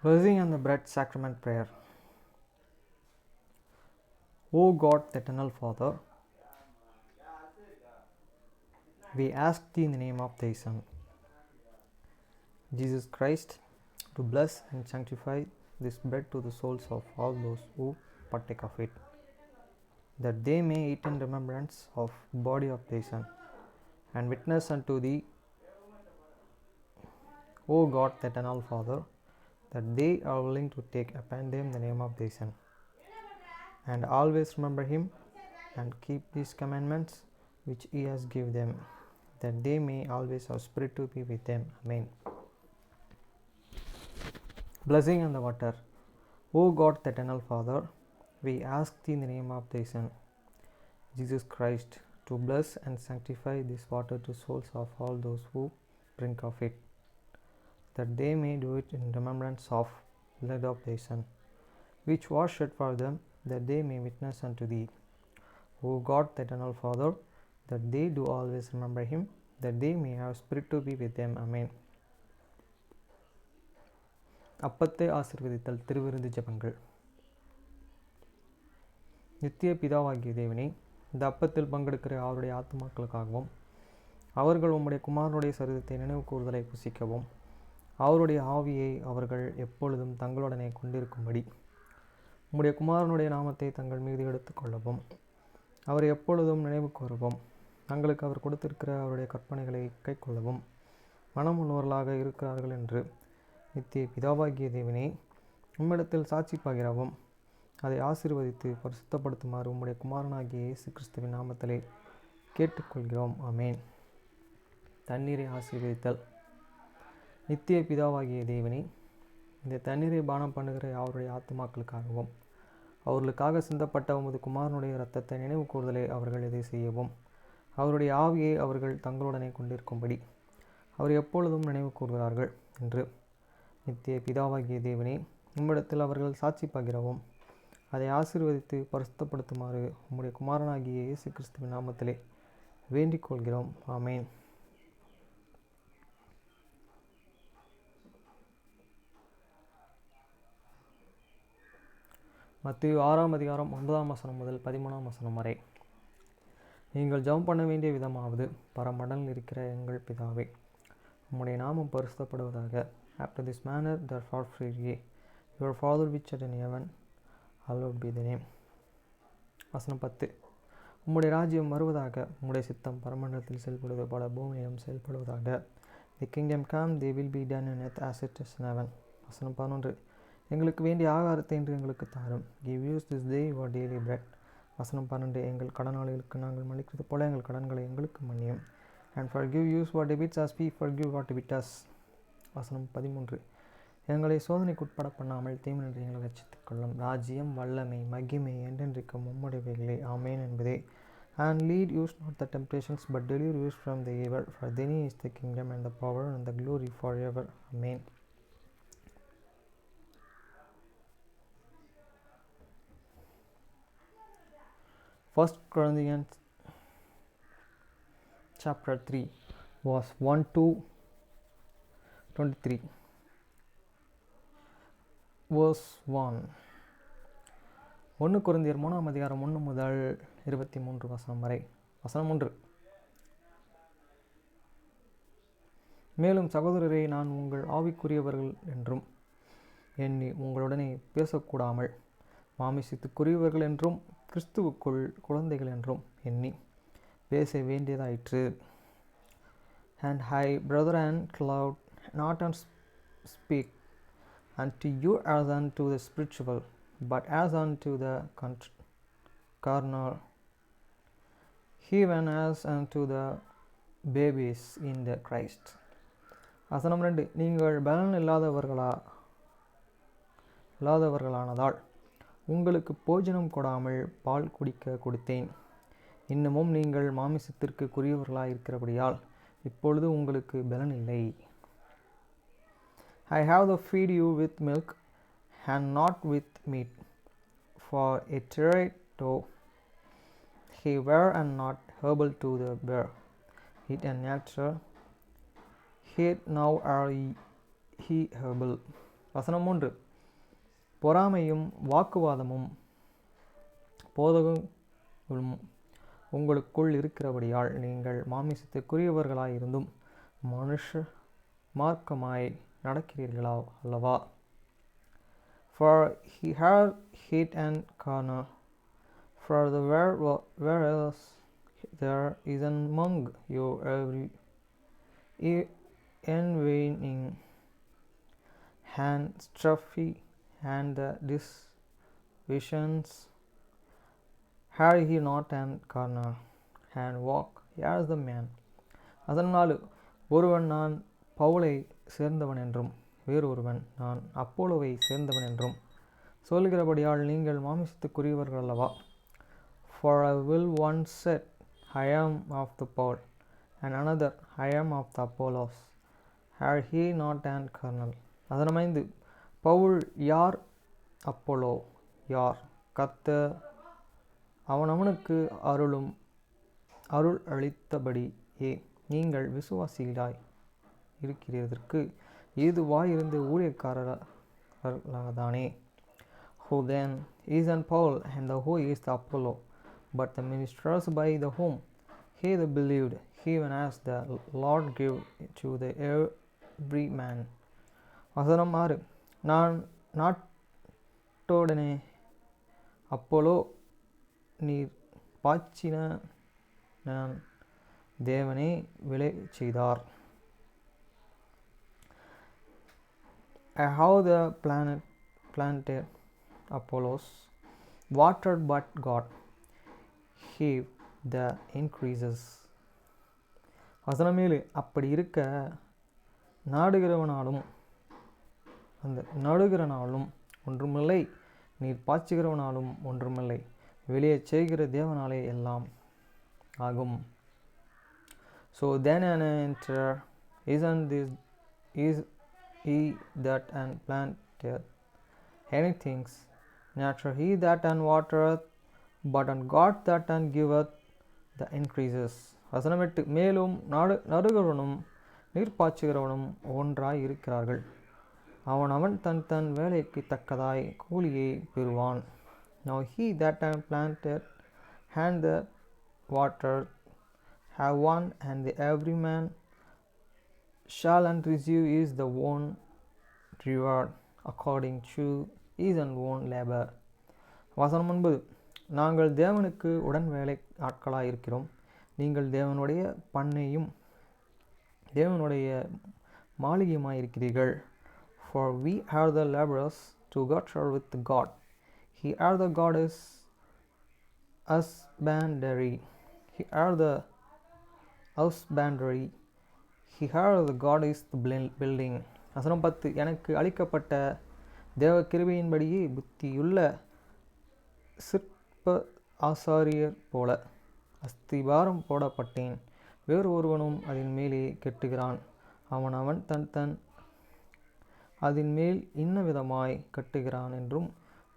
Blessing and the bread sacrament prayer. O God, the eternal Father, we ask thee in the name of thy Son, Jesus Christ, to bless and sanctify this bread to the souls of all those who partake of it, that they may eat in remembrance of the body of thy Son, and witness unto thee, O God, the eternal Father, that they are willing to take upon them the name of thy Son, and always remember him, and keep these commandments which he has given them, that they may always have spirit to be with them. Amen. Blessing on the water. O God, the eternal Father, we ask thee in the name of thy Son, Jesus Christ, to bless and sanctify this water to souls of all those who drink of it, that they may do it in remembrance of the blood of thy Son, which was shed for them, that they may witness unto thee, O God, the eternal Father, that they do always remember him, that they may have spirit to be with them. Amen. அப்பத்தை ஆசீர்வதித்தல். திருவிருந்து ஜெபங்கள். நித்திய பிதாவாகிய தேவனே, இந்த அப்பத்தில் பங்கெடுக்கிற அவருடைய ஆத்துமாக்களுக்காகவும், அவர்கள் உம்முடைய குமாரனுடைய சரீரத்தை நினைவு கூறுதலை புசிக்கவும், அவருடைய ஆவியை அவர்கள் எப்பொழுதும் தங்களுடனே கொண்டிருக்கும்படி, உம்முடைய குமாரனுடைய நாமத்தை தங்கள் மீது எடுத்துக்கொள்ளவும், அவரை எப்பொழுதும் நினைவு கூறவும், தங்களுக்கு அவர் கொடுத்திருக்கிற அவருடைய கற்பனைகளை கைக்கொள்ளவும் மனமுள்ளவர்களாக இருக்கிறார்கள் என்று நித்திய பிதாவாகிய தேவனே, உம்மிடத்தில் சாட்சி பகிரவும், அதை ஆசீர்வதித்து பரிசுத்தப்படுத்துமாறு உம்முடைய குமாரனாகிய இயேசு கிறிஸ்துவின் நாமத்திலே கேட்டுக்கொள்கிறோம். ஆமேன். தண்ணீரை ஆசீர்வதித்தல். நித்திய பிதாவாகிய தேவனே, இந்த தண்ணீரை பானம் பண்ணுகிற அவருடைய ஆத்துமாக்களுக்காகவும், அவர்களுக்காக சிந்தப்பட்ட உமது குமாரனுடைய இரத்தத்தை நினைவு கூறுதலை அவர்கள் இதை செய்யவும், அவருடைய ஆவியை அவர்கள் தங்களுடனே கொண்டிருக்கும்படி அவர் எப்பொழுதும் நினைவு கூறுகிறார்கள் என்று நித்திய பிதாவாகிய தேவனே, உம்மிடத்தில் அவர்கள் சாட்சி பகிரவும், அதை ஆசீர்வதித்து பரிசுத்தப்படுத்துமாறு உம்முடைய குமாரனாகிய இயேசு கிறிஸ்துவின் நாமத்திலே வேண்டிக் கொள்கிறோம். ஆமேன். மத்தேயு 6ஆம் அதிகாரம் 9ஆம் வசனம் முதல் 13ஆம் வசனம் வரை. நீங்கள் ஜெபம் பண்ண வேண்டிய விதமாவது, பரமண்டலில் இருக்கிற எங்கள் பிதாவே, உம்முடைய நாமம் பரிசுத்தப்படுவதாக. After this manner therefore pray ye, your Father which art in heaven, hallowed be thy name. வசனம் 10. உம்முடைய ராஜ்யம் வருவதாக, உம்முடைய சித்தம் பரமண்டலத்தில் செயல்படுவது போல பூமியிலும் செயல்படுவதாக. The kingdom come, they will be done on earth as it is in heaven. வசனம் 11. எங்களுக்கு வேண்டிய ஆகாரத்தை இன்று எங்களுக்கு தாரும். Give us this day our daily bread. வசனம் 12. எங்கள் கடனாளிகளுக்கு நாங்கள் மன்னிக்கிறது போல எங்கள் கடன்களை எங்களுக்கு மன்னியும். And forgive us our debts as we forgive what debit us. வசனம் 13. எங்களை சோதனைக்கு உட்பட பண்ணாமல் தீமையின்றி எங்களை ரட்சித்துக் கொள்ளும். ராஜ்யம், வல்லமை, மகிமை என்றென்றைக்கும் உம்முடையவைகளே. ஆமேன் என்பதே. And lead us not the temptations, but deliver us from the evil. For thine is the kingdom and the power and the glory forever. Amen. First Corinthians chapter 3 verse 1 to 23. verse 1. 1 கொரிந்தியர் 3ஆம் அதிகாரம் 1 முதல் 23 வசனம் வரை. வசனம் 1. மேலும் சகோதரரே, நான் உங்கள் ஆவிக்குரியவர்கள் என்றும் எண்ணி உங்களுடனே பேசக்கூடாமல், மாமிசத்துக்குரியவர்கள் என்றும் கிறிஸ்துவுக்குள் குழந்தைகள் என்றும் எண்ணி பேச வேண்டியதாயிற்று. And I, brethren, cloud not and speak unto you as unto the spiritual, but as unto the carnal, even as unto the babies in the Christ. வசனம் 2. நீங்கள் பலன் இல்லாதவர்களானதால் உங்களுக்கு போஜனம் கொடாமல் பால் குடிக்க கொடுத்தேன். இன்னமும் நீங்கள் மாமிசத்திற்கு குறியவர்களாக இருக்கிறபடியால் இப்பொழுது உங்களுக்கு பலன் இல்லை. I have to feed you with milk and not with meat, for hitherto he were and not able to the bear it and natural, yet now are he able, வசனம் 3. பொறாமையும் வாக்குவாதமும் போதகங்களும் உங்களுக்குள் இருக்கிறபடியால் நீங்கள் மாமிசத்துக்குரியவர்களாயிருந்தும் மனுஷ மார்க்கமாய் நடக்கிறீர்களா அல்லவா? For he had hit and corner, for the whereas there is among you every envying and strife and the divisions, had he not an corner and walk as the man. அதனால் ஒருவன் நான் பவுலை சேர்ந்தவன் என்றும் வேறொருவன் நான் அப்போலோவை சேர்ந்தவன் என்றும் சொல்கிறபடியால் நீங்கள் மாமிசத்துக்குரியவர்கள் அல்லவா? For I will one said, I am of the Paul, and another, I am of the Apollos. Had he not an kernel? வசனம் 5. பவுல் யார், அப்போலோ யார்? கர்த்தர் அவனவனுக்கு அருள் அளித்தபடியே நீங்கள் விசுவாசிகளாய் இருக்கிறதற்கு ஏதுவாயிருந்து ஊழியக்காரர்களாதானே. Who then is an Paul, and who is the Apollo, but the ministers by the whom he believed, even as the Lord gave to the every man. வசனம் 6. நான் நாட்டோடனே, Apollo நீர் பாய்ச்சின, நான் தேவனே விளை செய்தார். I have the planted, Apollos watered, but God gave the increases. வசனம் 7. அப்படி இருக்க நடுகிறனாலும் ஒன்றுமில்லை, நீர் பாய்ச்சுகிறவனாலும் ஒன்றுமில்லை, வெளியே செய்கிற தேவனாலே எல்லாம் ஆகும். So then an enter isn't this is he that and planted anything, neither he that and watereth, but on God that and giveth the increases. வசனம் 8. மேலும் நடுகிறவனும் நீர்ப்பாய்ச்சுகிறவனும் ஒன்றாய் இருக்கிறார்கள், அவன் தன் வேலைக்கு தக்கதாய் கூலியை பெறுவான். Now he that and planted and the water have one, and the every man shall and receive is the own reward according to his own labor. வசனம் 9. நாங்கள் தேவனுக்கு உடன் வேலை ஆட்களாய் இருக்கிறோம், நீங்கள் தேவனுடைய பண்ணையும் தேவனுடைய மாளிகையுமாய் இருக்கிறீர்கள். For we are the laborers together with God. He are the God is husbandry. He are the husbandry. He are the God is the building. வசனம் 10. எனக்கு அளிக்கப்பட்ட தேவ கிருபையின்படியே புத்தியுள்ள சிற்ப ஆசாரியர் போல அஸ்திபாரம் போடப்பட்டேன், வேறு ஒருவனும் அதன் மேலே கட்டுகிறான், அவன் தன் அதன் மேல் இன்ன விதமாய் கட்டுகிறான் என்றும்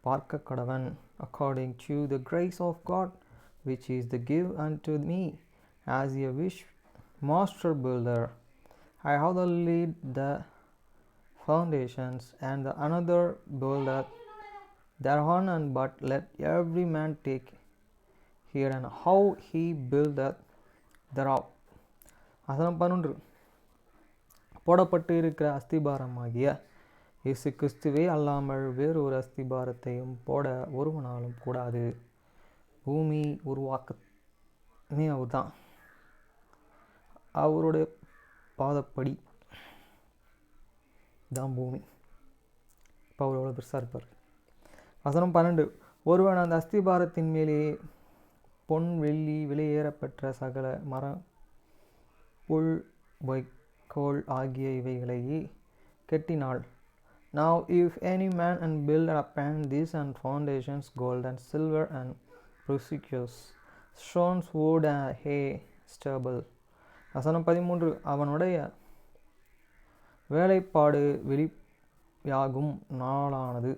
பார்க்க கடவன். According to the grace of God which is the give unto me as a wish master builder, I have the laid the foundations, and the another buildeth thereon, and but let every man take heed and how he buildeth thereof. வசனம் 11. போடப்பட்டு இருக்கிற அஸ்திபாரமாகிய இயேசு கிறிஸ்துவே அல்லாமல் வேறொரு அஸ்திபாரத்தையும் போட ஒருவனாலும் கூடாது. பூமி உருவாக்கமே அவர் தான், அவருடைய பாதப்படி தான் பூமி. இப்போ அவர் எவ்வளோ பெருசாக இருப்பார். வசனம் 12. ஒருவன் அந்த அஸ்திபாரத்தின் மேலே பொன் வெள்ளி விலையேறப்பெற்ற சகல மரம் புல் வைக்கோல் ஆகிய இவைகளையே கெட்டினாள். Now if any man and build upon these and foundations gold and silver and precious stones, wood and hay, stubble. வசனம் 13. அவனுடைய வேலைப்பாடு வெளியாகும் நாளானது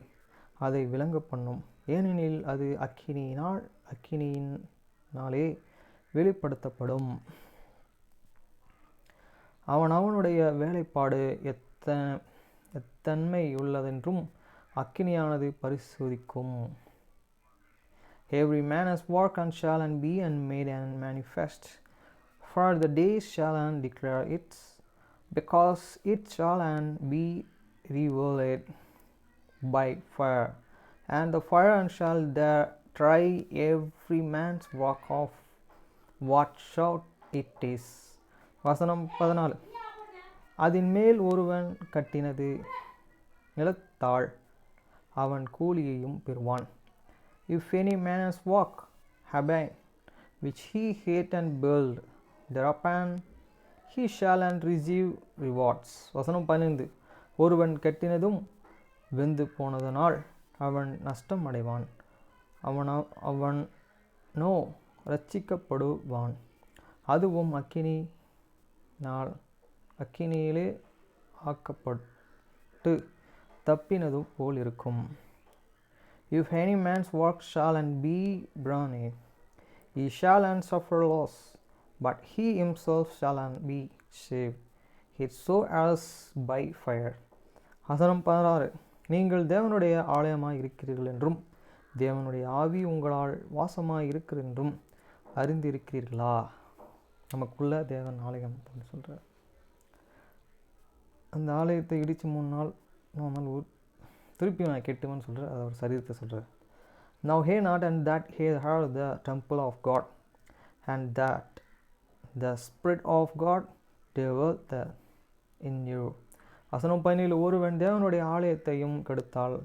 அதை விளங்க பண்ணும், ஏனெனில் அது அக்கினியினாலே வெளிப்படுத்தப்படும். அவனுடைய வேலைப்பாடு தன்மை உள்ளதென்றும் அக்கினியானது பரிசோதிக்கும். Every man's work and shall and be and made and manifest, for the days shall and declare it, because it shall and be revealed by fire, and the fire and shall try every man's work of what sort it is. வசனம் 14. அதன் மேல் ஒருவன் கட்டினது நிலத்தாள் அவன் கூலியையும் பெறுவான். If any man's work abide, which he hate and build thereupon, he shall and receive rewards. வசனம் 15. ஒருவன் கட்டினதும் வெந்து போனதனால் அவன் நஷ்டம் அடைவான், அவனோ இரட்சிக்கப்படுவான், அதுவும் அக்கினியிலே ஆக்கப்பட்டு தப்பினதும் போல் இருக்கும். If any man's work shall and be burned, he shall and suffer loss, but he himself shall and be saved, it so as by fire. வசனம் 16. நீங்கள் தேவனுடைய ஆலயமாய் இருக்கிறீர்கள் என்றும் தேவனுடைய ஆவி உங்களால் வாசமாய் இருக்கிறென்றும் அறிந்திருக்கிறீர்களா? நமக்குள்ள தேவன் ஆலயம் அப்படின்னு சொல்கிறார். அந்த ஆலயத்தை இடித்து 3 நாள் திருப்பி நான் கெட்டுவேன்னு சொல்கிறார். அதை ஒரு சரீரத்தை சொல்கிறார். Now hear not and that he are the temple of God, and that the Spirit of God dwelleth in you. வசனம் 17. ஒருவன் தேவனுடைய ஆலயத்தையும் கெடுத்தால்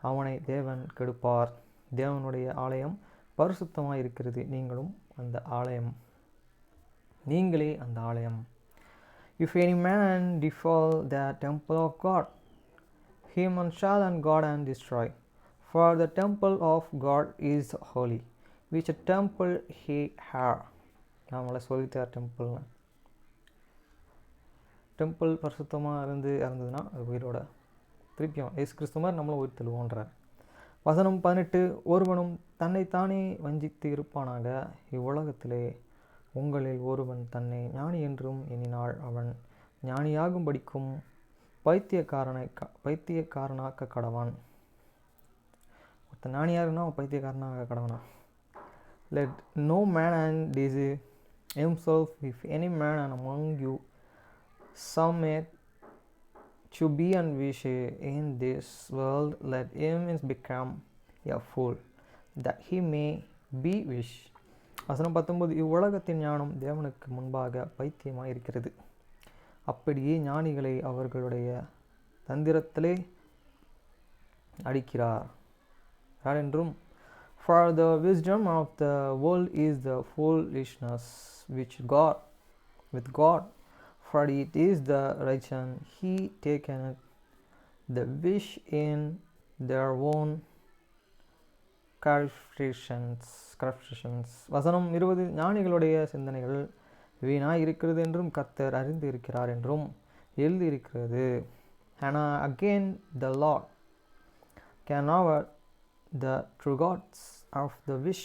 அவனை தேவன் கெடுப்பார். தேவனுடைய ஆலயம் பரிசுத்தமாக இருக்கிறது, நீங்களே அந்த ஆலயம். If any man defile the temple of God, him shall and God and destroy, for the temple of God is holy, which a temple he have. நம்மளை சொல்லித்தார் டெம்பிள் பரிசுத்தமாக இருந்ததுன்னா அது உயிரோட திருப்பியும் ஏசு கிறிஸ்து மாதிரி நம்மளும் உயிர் தள்ளுவோன்றார். வசனம் 18. ஒருவனும் தன்னைத்தானே வஞ்சித்து இருப்பானாக. இவ்வுலகத்திலே உங்களில் ஒருவன் தன்னை ஞானி என்றும் எண்ணினாள் அவன் ஞானியாகும்படிக்கும் பைத்தியக்காரனாக்க கடவான். ஒருத்தன் ஞானியாருன்னா அவன் பைத்தியக்காரனாக கடவனா? Let no man deceive himself. If any man among you submit to be and wish in this world, let him become a fool, that he may be wise. வசனம் 19. இவ்வுலகத்தின் ஞானம் தேவனுக்கு முன்பாக பைத்தியமாய் இருக்கிறது. அப்படியே ஞானிகளை அவர்களுடைய தந்திரத்திலே அடிக்கிறார் என்றும், for the wisdom of the world is the foolishness with God, for it is the reason he takeneth the wish in their own corruptions. வசனம் 20. ஞானிகளுடைய சிந்தனைகள் வீணாய் இருக்கிறது என்றும் கர்த்தர் அறிந்து இருக்கிறார் என்றும் எழுதியிருக்கிறது. And again the Lord can know the true gods of the wish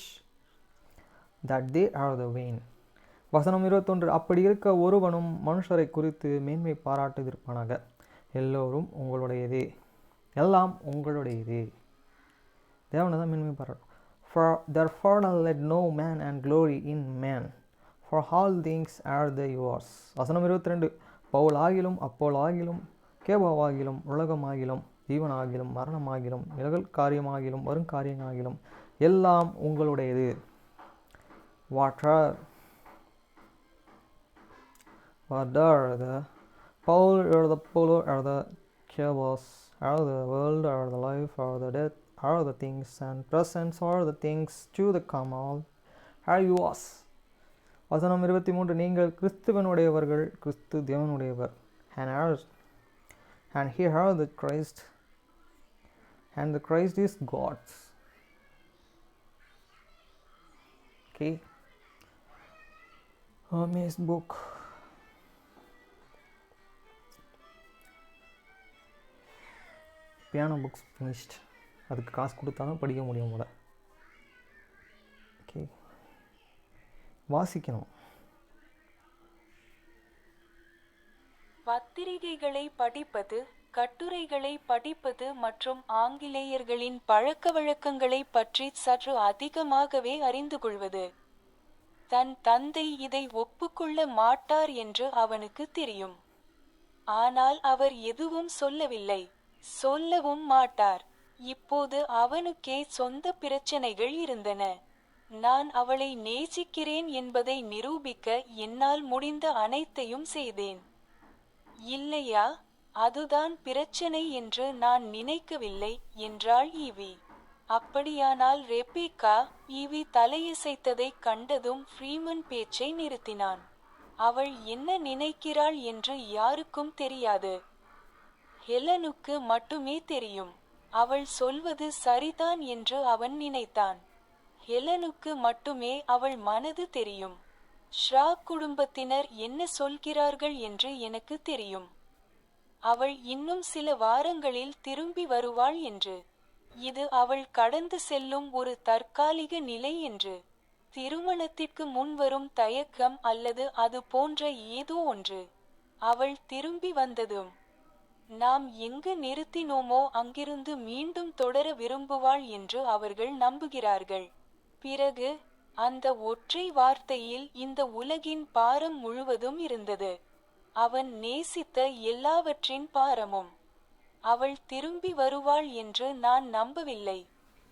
that they are the vain. வசனம் 21. அப்படி இருக்க ஒருவனும் மனுஷரை குறித்து மேன்மை பாராட்டுதிருப்பானாக. எல்லாம் உங்களுடையதே. தேவனை தான் மேன்மை பாராட்டும். For therefore let no man and glory in man, for all things are the yours. வசனம் 22. பவுலாகிலும் அப்போலாகிலும் கேபாவாகிலும் உலகமாகிலும் ஜீவனாகிலும் மரணமாகிலும் நிகழ் காரியமாகிலும் வருங்காரியமாகிலும் எல்லாம் உங்களுடையது. Whatever the Paul or the Polo or the Kebos or the world or the life or the death or the things and presence or the things to the come, all are yours. வசனம் 23. நீங்கள் கிறிஸ்துவனுடையவர்கள், கிறிஸ்து தேவனுடையவர். And he are the Christ, and the Christ is God's. Okay. Hermes book. Piano books finished. அதுக்கு காசு கொடுத்தாலும் படிக்க முடியும் போல. Okay, வாசிக்கணும். பத்திரிகைகளை படிப்பது கட்டுரைகளை படிப்பது மற்றும் ஆங்கிலேயர்களின் பழக்கவழக்கங்களை பற்றி சற்று அதிகமாகவே அறிந்து கொள்வது. தன் தந்தை இதை ஒப்புக்கொள்ள மாட்டார் என்று அவனுக்கு தெரியும். ஆனால் அவர் எதுவும் சொல்லவில்லை. சொல்லவும் மாட்டார். இப்போது அவனுக்கே சொந்த பிரச்சனைகள் இருந்தன. நான் அவளை நேசிக்கிறேன் என்பதை நிரூபிக்க என்னால் முடிந்த அனைத்தையும் செய்தேன். இல்லையா? அதுதான் பிரச்சனை என்று நான் நினைக்கவில்லை, என்றாள் ஈவி. அப்படியானால் ரெபேக்கா? ஈவி தலையசைத்ததைக் கண்டதும் ஃப்ரீமன் பேச்சை நிறுத்தினான். அவள் என்ன நினைக்கிறாள் என்று யாருக்கும் தெரியாது. ஹெலனுக்கு மட்டுமே தெரியும். அவள் சொல்வது சரிதான் என்று அவன் நினைத்தான். ஹெலனுக்கு மட்டுமே அவள் மனது தெரியும். ஷ்ரா குடும்பத்தினர் என்ன சொல்கிறார்கள் என்று எனக்கு தெரியும். அவள் இன்னும் சில வாரங்களில் திரும்பி வருவாள் என்று. இது அவள் கடந்து செல்லும் ஒரு தற்காலிக நிலை என்று. திருமணத்திற்கு முன்வரும் தயக்கம் அல்லது அது போன்ற ஏதோ ஒன்று. அவள் திரும்பி வந்ததும் நாம் எங்கு நிறுத்தினோமோ அங்கிருந்து மீண்டும் தொடர விரும்புவாள் என்று அவர்கள் நம்புகிறார்கள். பிறகு அந்த ஒற்றை வார்த்தையில் இந்த உலகின் பாரம் முழுவதும் இருந்தது. அவன் நேசித்த எல்லாவற்றின் பாரமும். அவள் திரும்பி வருவாள் என்று நான் நம்பவில்லை.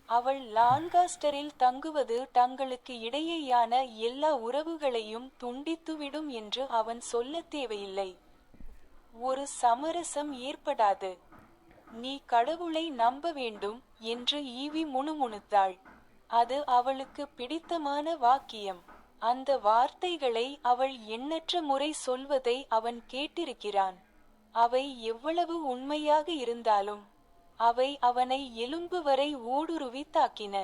அவள் லான்காஸ்டரில் தங்குவது தங்களுக்கு இடையேயான எல்லா உறவுகளையும் துண்டித்துவிடும் என்று அவன் சொல்லத் தேவையில்லை. ஒரு சமரசம் ஏற்படாது. நீ கடவுளை நம்ப வேண்டும் என்று ஈவி முணுமுணுத்தாள். அது அவளுக்கு பிடித்தமான வாக்கியம். அந்த வார்த்தைகளை அவள் எண்ணற்ற முறை சொல்வதை அவன் கேட்டிருக்கிறான். அவை எவ்வளவு உண்மையாக இருந்தாலும் அவை அவனை எலும்பு வரை ஊடுருவி தாக்கின.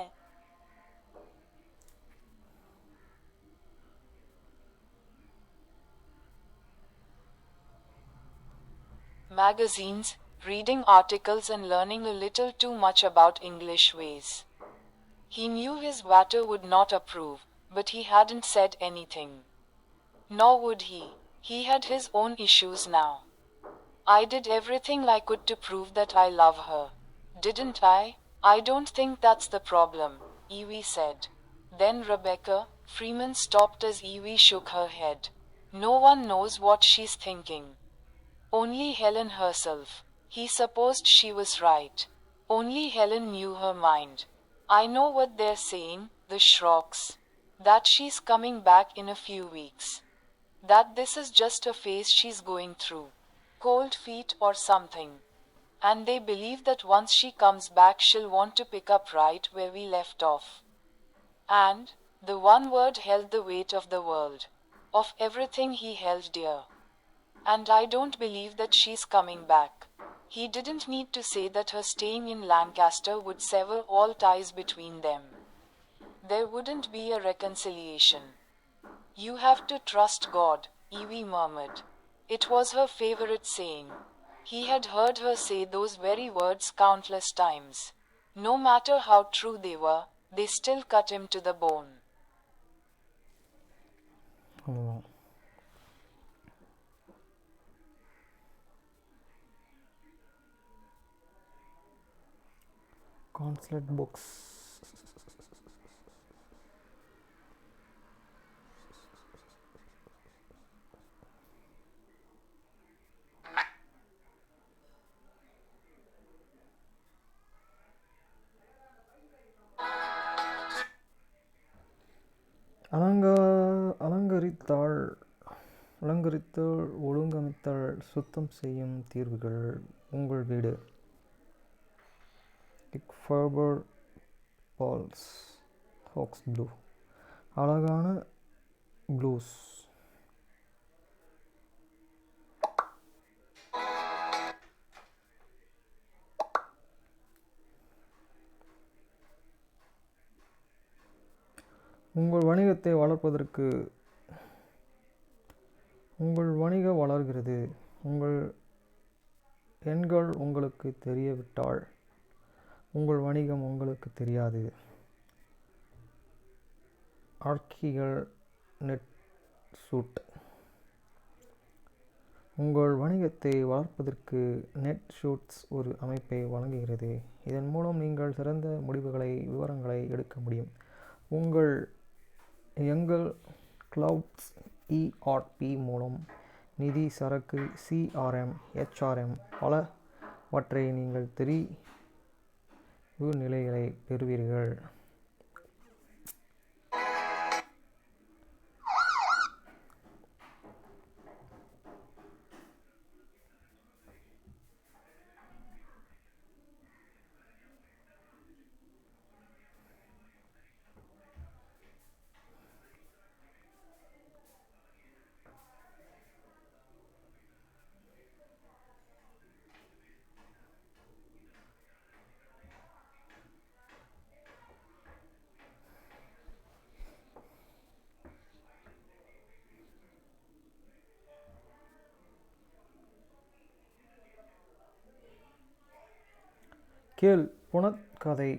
Magazines, reading articles and learning a little too much about English ways. He knew his waiter would not approve, but he hadn't said anything. Nor would he. He had his own issues now. I did everything I could to prove that I love her. Didn't I? I don't think that's the problem, Evie said. Then Rebecca, Freeman stopped as Evie shook her head. No one knows what she's thinking. Only Helen herself. He supposed she was right. Only Helen knew her mind. I know what they're saying, the Shrocks. That she's coming back in a few weeks. That this is just a phase she's going through. Cold feet or something. And they believe that once she comes back she'll want to pick up right where we left off. And the one word held the weight of the world. Of everything he held dear. And I don't believe that she's coming back. He didn't need to say that her staying in Lancaster would sever all ties between them. There wouldn't be a reconciliation. You have to trust God, Evie murmured. It was her favorite saying. He had heard her say those very words countless times. No matter how true they were, they still cut him to the bone. Consulate books. அலங்கரித்தல், ஒழுங்கமைத்தல், சுத்தம் செய்யும் தீர்வுகள். உங்கள் வீடு. ஃபர்பர் balls hugs blue. அழகான blues. உங்கள் வணிகத்தை வளர்ப்பதற்கு. உங்கள் வணிகம் வளர்கிறது. உங்கள் எண்கள் உங்களுக்கு தெரியவிட்டால் உங்கள் வணிகம் உங்களுக்கு தெரியாது. ஆர்க்கிகள் நெட் சூட். உங்கள் வணிகத்தை வளர்ப்பதற்கு நெட்ஷூட்ஸ் ஒரு அமைப்பை வழங்குகிறது. இதன் மூலம் நீங்கள் சிறந்த விவரங்களை எடுக்க முடியும். எங்கள் கிளவுட்ஸ் ERP மூலம் நிதி, சரக்கு, CRM, HRM பலவற்றை நீங்கள் தெரிவு நிலைகளை பெறுவீர்கள். கேள் புனக்கதை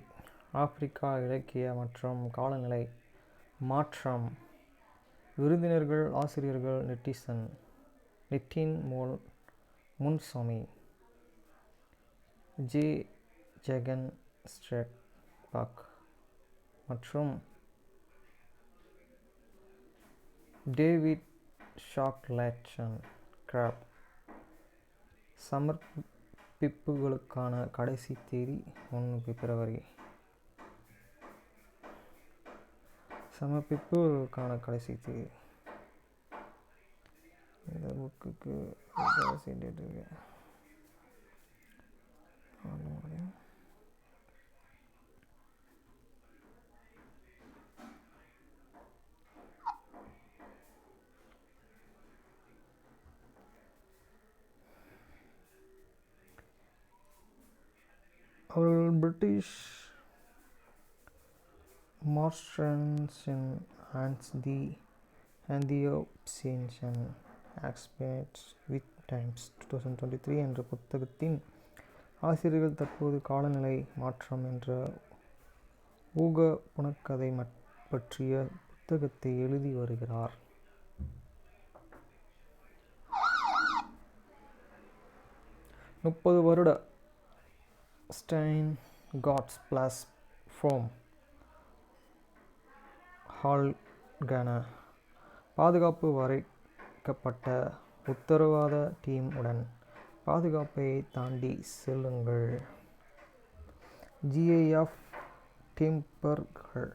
ஆப்பிரிக்கா இலக்கிய மற்றும் காலநிலை மாற்றம். விருந்தினர்கள், ஆசிரியர்கள், நிட்டின் முன்சாமி, ஜே. ஜெகன் ஸ்ட்ரெட்பாக் மற்றும் டேவிட் ஷாக்லேட்சன் கிராப். சமர்ப்பிப்புகளுக்கான கடைசி தேதி 1 பிப்ரவரி. இந்த புக்குக்கு கடைசி டேட் இருக்கு. அவர்கள் பிரிட்டிஷ் மார்ஸ்டன்ஸின் ஆந்தியோப்சியன் எக்ஸ்பெர்ட்ஸ் வித் டைம்ஸ் 2023 என்ற புத்தகத்தின் ஆசிரியர்கள் தற்போது காலநிலை மாற்றம் என்ற ஊக புனக்கதை பற்றிய புத்தகத்தை எழுதி வருகிறார். 30 வருட ஸ்டெய்ன்கார்ட்ஸ் பிளாட்ஃபார்ம் ஹால்கன பாதுகாப்பு வரையறுக்கப்பட்ட உத்தரவாத டீம் உடன் பாதுகாப்பை தாண்டி செல்லுங்கள். GIF டிம்பர்கள்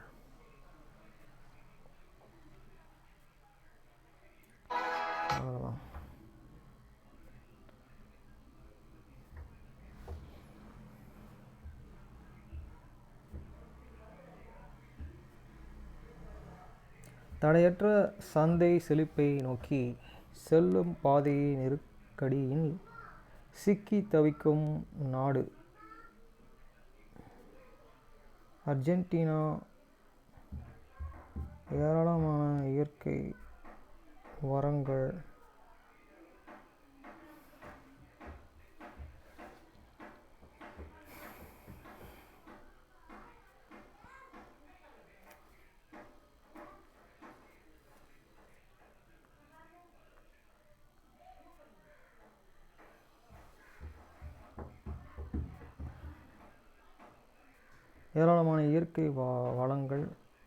தடையற்ற சந்தை செழிப்பை நோக்கி செல்லும் பாதையை நெருக்கடியில் சிக்கி தவிக்கும் நாடு அர்ஜென்டினா. ஏராளமான இயற்கை வளங்கள்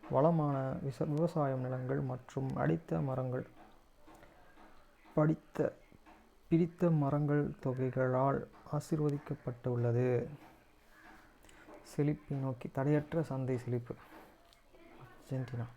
வளமான விவசாய நிலங்கள் மற்றும் பிடித்த மரங்கள் தொகைகளால் ஆசீர்வதிக்கப்பட்டுள்ளது. செழிப்பை நோக்கி தடையற்ற சந்தை செழிப்பு அர்ஜென்டினா.